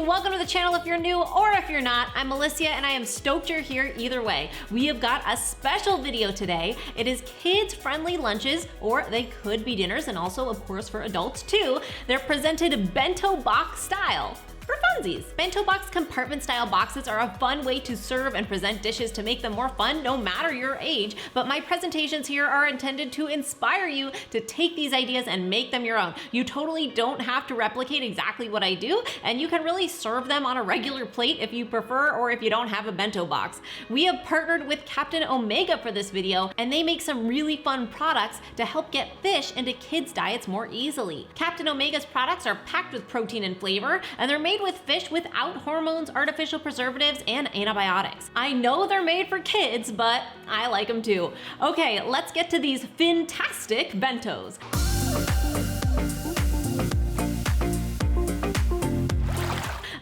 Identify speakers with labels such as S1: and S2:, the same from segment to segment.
S1: welcome to the channel if you're new or if you're not. I'm Alyssia and I am stoked you're here either way. We have got a special video today. It is kids-friendly lunches, or they could be dinners, and also of course for adults too. They're presented bento box style. For funsies. Bento box compartment style boxes are a fun way to serve and present dishes to make them more fun no matter your age, but my presentations here are intended to inspire you to take these ideas and make them your own. You totally don't have to replicate exactly what I do, and you can really serve them on a regular plate if you prefer or if you don't have a bento box. We have partnered with Captain Omega for this video, and they make some really fun products to help get fish into kids' diets more easily. Captain Omega's products are packed with protein and flavor, and they're made with fish without hormones, artificial preservatives, and antibiotics. I know they're made for kids, but I like them too. Okay, let's get to these fantastic bentos.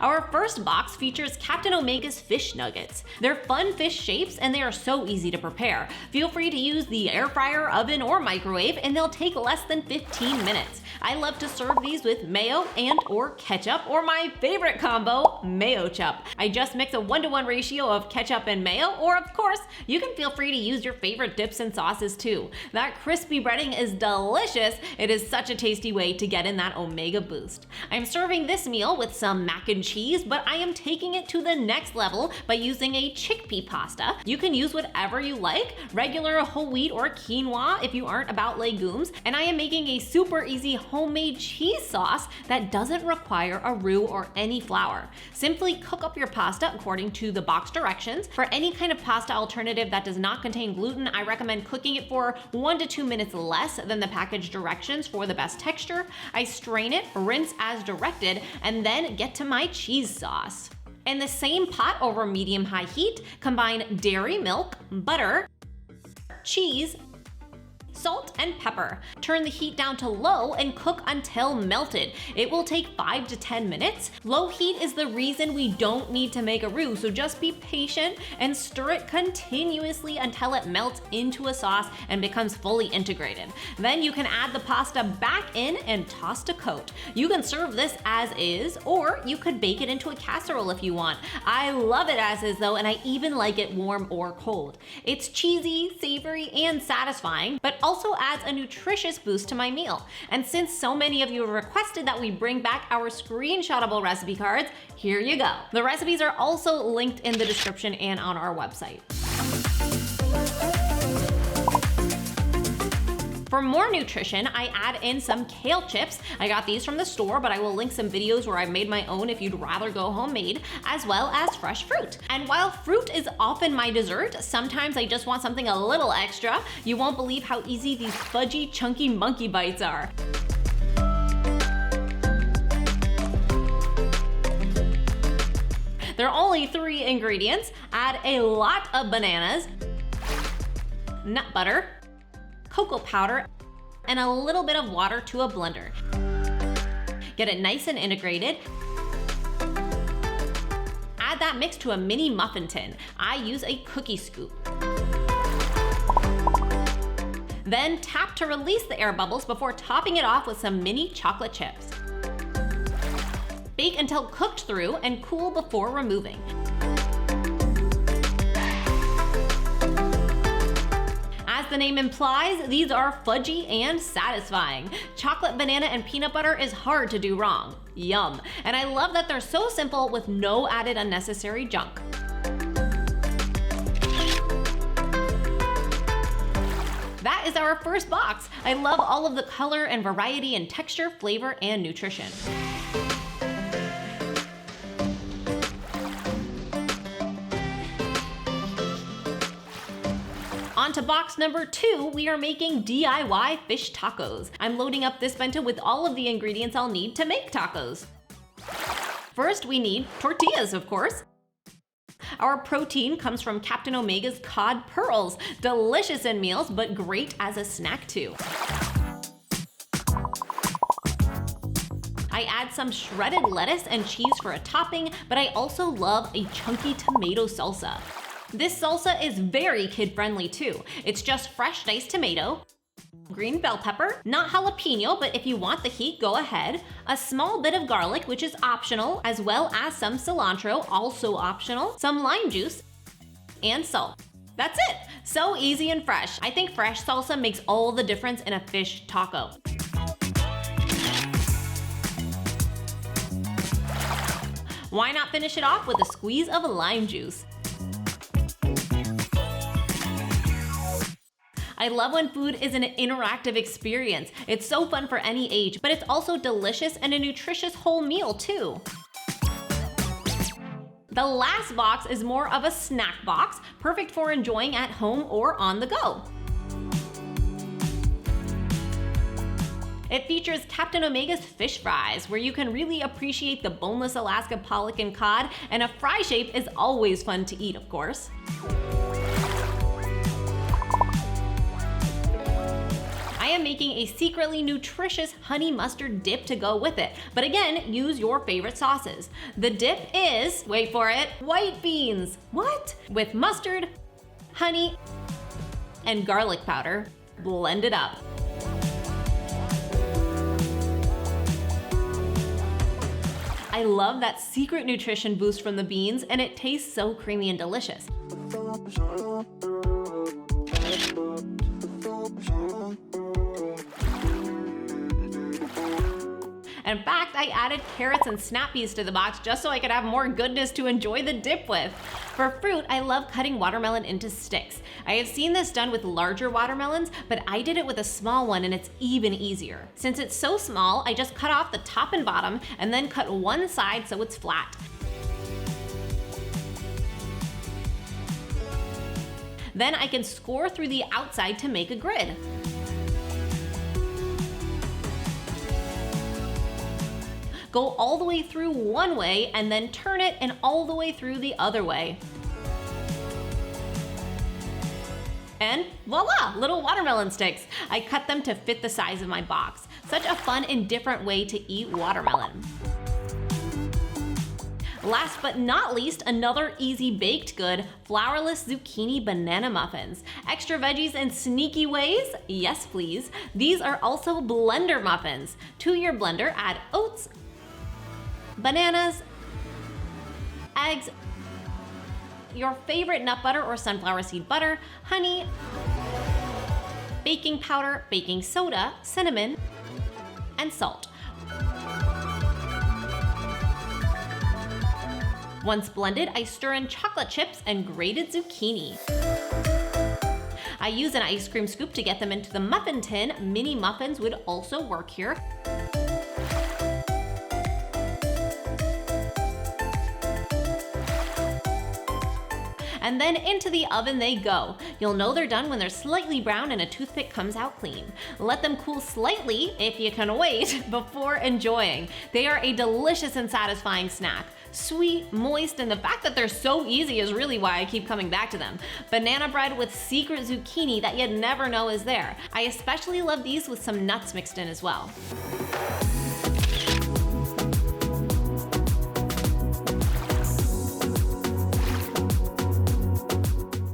S1: Our first box features Captain Omega's fish nuggets. They're fun fish shapes and they are so easy to prepare. Feel free to use the air fryer, oven, or microwave and they'll take less than 15 minutes. I love to serve these with mayo and or ketchup, or my favorite combo, mayo chup. I just mix a 1-to-1 ratio of ketchup and mayo, or of course, you can feel free to use your favorite dips and sauces too. That crispy breading is delicious. It is such a tasty way to get in that omega boost. I'm serving this meal with some mac and cheese, but I am taking it to the next level by using a chickpea pasta. You can use whatever you like, regular whole wheat or quinoa if you aren't about legumes, and I am making a super easy homemade cheese sauce that doesn't require a roux or any flour. Simply cook up your pasta according to the box directions. For any kind of pasta alternative that does not contain gluten, I recommend cooking it for 1 to 2 minutes less than the package directions for the best texture. I strain it, rinse as directed, and then get to my cheese sauce. In the same pot over medium-high heat, combine dairy milk, butter, cheese, salt, and pepper. Turn the heat down to low and cook until melted. It will take 5 to 10 minutes. Low heat is the reason we don't need to make a roux, so just be patient and stir it continuously until it melts into a sauce and becomes fully integrated. Then you can add the pasta back in and toss to coat. You can serve this as is, or you could bake it into a casserole if you want. I love it as is though, and I even like it warm or cold. It's cheesy, savory, and satisfying, but also adds a nutritious boost to my meal. And since so many of you have requested that we bring back our screenshotable recipe cards, here you go. The recipes are also linked in the description and on our website. For more nutrition, I add in some kale chips. I got these from the store, but I will link some videos where I've made my own if you'd rather go homemade, as well as fresh fruit. And while fruit is often my dessert, sometimes I just want something a little extra. You won't believe how easy these fudgy, chunky monkey bites are. There are only 3 ingredients. Add a lot of bananas, nut butter, cocoa powder, and a little bit of water to a blender. Get it nice and integrated. Add that mix to a mini muffin tin. I use a cookie scoop. Then tap to release the air bubbles before topping it off with some mini chocolate chips. Bake until cooked through and cool before removing. As the name implies, these are fudgy and satisfying. Chocolate, banana, and peanut butter is hard to do wrong. Yum. And I love that they're so simple with no added unnecessary junk. That is our first box. I love all of the color and variety and texture, flavor, and nutrition. On to box number 2, we are making DIY fish tacos. I'm loading up this bento with all of the ingredients I'll need to make tacos. First, we need tortillas, of course. Our protein comes from Captain Omega's cod pearls. Delicious in meals, but great as a snack too. I add some shredded lettuce and cheese for a topping, but I also love a chunky tomato salsa. This salsa is very kid-friendly too. It's just fresh diced tomato, green bell pepper, not jalapeno, but if you want the heat, go ahead, a small bit of garlic, which is optional, as well as some cilantro, also optional, some lime juice, and salt. That's it! So easy and fresh. I think fresh salsa makes all the difference in a fish taco. Why not finish it off with a squeeze of lime juice? I love when food is an interactive experience. It's so fun for any age, but it's also delicious and a nutritious whole meal too. The last box is more of a snack box, perfect for enjoying at home or on the go. It features Captain Omega's fish fries, where you can really appreciate the boneless Alaska pollock and cod, and a fry shape is always fun to eat, of course. I am making a secretly nutritious honey mustard dip to go with it, but again, use your favorite sauces. The dip is, wait for it, white beans. What? With mustard, honey, and garlic powder. Blend it up. I love that secret nutrition boost from the beans, and it tastes so creamy and delicious. In fact, I added carrots and snap peas to the box just so I could have more goodness to enjoy the dip with. For fruit, I love cutting watermelon into sticks. I have seen this done with larger watermelons, but I did it with a small one and it's even easier. Since it's so small, I just cut off the top and bottom and then cut one side so it's flat. Then I can score through the outside to make a grid. Go all the way through one way and then turn it and all the way through the other way. And voila, little watermelon sticks. I cut them to fit the size of my box. Such a fun and different way to eat watermelon. Last but not least, another easy baked good, flourless zucchini banana muffins. Extra veggies in sneaky ways? Yes, please. These are also blender muffins. To your blender, add oats, bananas, eggs, your favorite nut butter or sunflower seed butter, honey, baking powder, baking soda, cinnamon, and salt. Once blended, I stir in chocolate chips and grated zucchini. I use an ice cream scoop to get them into the muffin tin. Mini muffins would also work here. And then into the oven they go. You'll know they're done when they're slightly brown and a toothpick comes out clean. Let them cool slightly, if you can wait, before enjoying. They are a delicious and satisfying snack. Sweet, moist, and the fact that they're so easy is really why I keep coming back to them. Banana bread with secret zucchini that you'd never know is there. I especially love these with some nuts mixed in as well.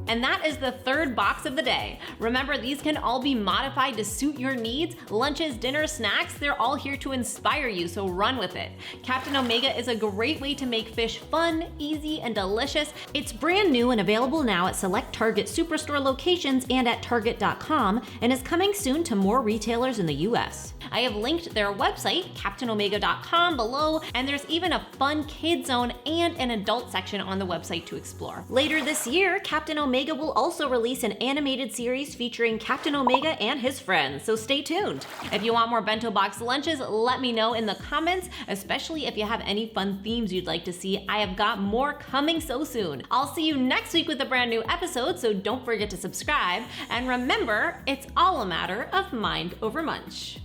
S1: And that is the third box of the day. Remember, these can all be modified to suit your needs. Lunches, dinners, snacks, they're all here to inspire you, so run with it. Captain Omega is a great way to make fish fun, easy, and delicious. It's brand new and available now at select Target Superstore locations and at Target.com, and is coming soon to more retailers in the US. I have linked their website, CaptainOmega.com, below, and there's even a fun kid zone and an adult section on the website to explore. Later this year, Captain Omega will also release an animated series featuring Captain Omega and his friends, so stay tuned. If you want more bento box lunches, let me know in the comments, especially if you have any fun themes you'd like to see. I have got more coming so soon. I'll see you next week with a brand new episode, so don't forget to subscribe. And remember, it's all a matter of mind over munch.